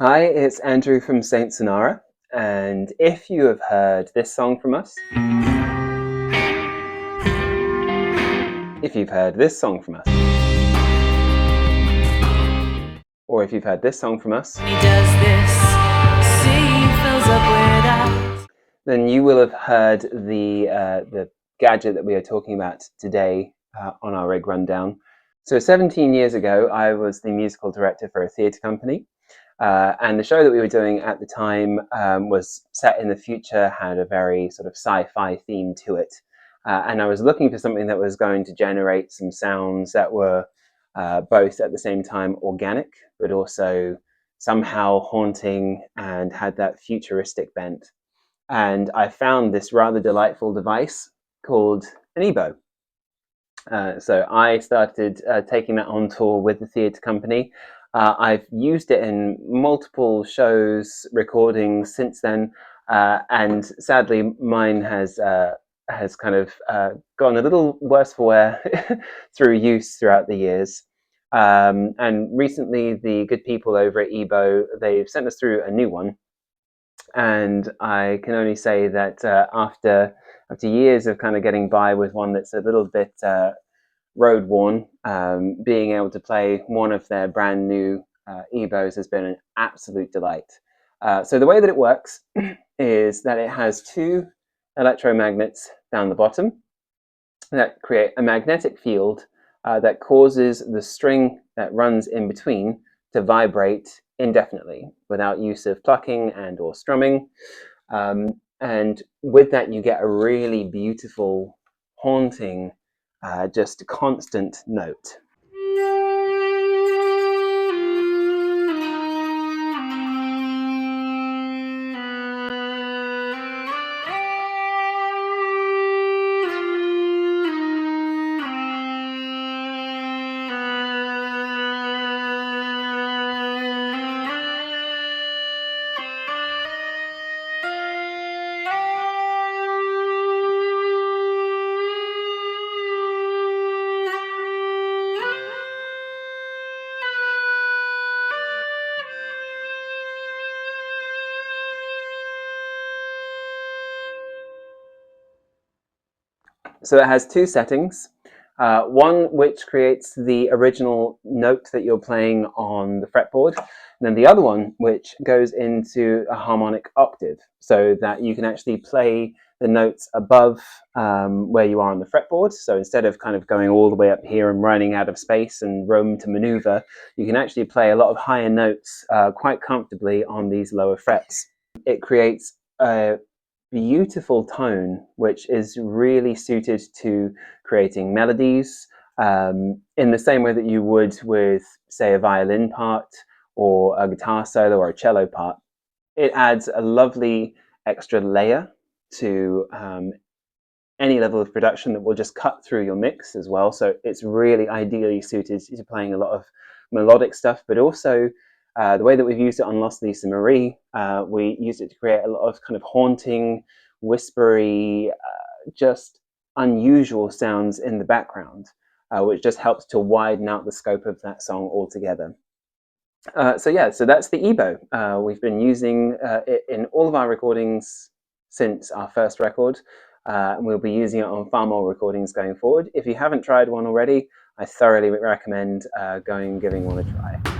Hi, it's Andrew from Saint Senara, and if you have heard this song from us, if you've heard this song from us, or if you've heard this song from us, then you will have heard the gadget that we are talking about today on our rig rundown. So 17 years ago, I was the musical director for a theatre company. And the show that we were doing at the time was set in the future, had a very sort of sci-fi theme to it. And I was looking for something that was going to generate some sounds that were both at the same time organic, but also somehow haunting and had that futuristic bent. And I found this rather delightful device called an Ebow. So I started taking that on tour with the theatre company. I've used it in multiple shows, recordings since then, and sadly, mine has kind of gone a little worse for wear through use throughout the years. And recently, the good people over at Ebow, they've sent us through a new one, and I can only say that after years of kind of getting by with one that's a little bit road worn, being able to play one of their brand new Ebows has been an absolute delight. So the way that it works is that it has two electromagnets down the bottom that create a magnetic field that causes the string that runs in between to vibrate indefinitely without use of plucking and or strumming. And with that, you get a really beautiful, haunting, just constant note. So it has two settings. One which creates the original note that you're playing on the fretboard, and then the other one which goes into a harmonic octave, so that you can actually play the notes above where you are on the fretboard. So instead of kind of going all the way up here and running out of space and room to maneuver, you can actually play a lot of higher notes quite comfortably on these lower frets. It creates a beautiful tone, which is really suited to creating melodies in the same way that you would with, say, a violin part or a guitar solo or a cello part. It adds a lovely extra layer to any level of production that will just cut through your mix as well. So it's really ideally suited to playing a lot of melodic stuff, but also the way that we've used it on Lost Lisa Marie, we used it to create a lot of kind of haunting, whispery, just unusual sounds in the background, which just helps to widen out the scope of that song altogether. So that's the Ebow. We've been using it in all of our recordings since our first record. And we'll be using it on far more recordings going forward. If you haven't tried one already, I thoroughly recommend giving one a try.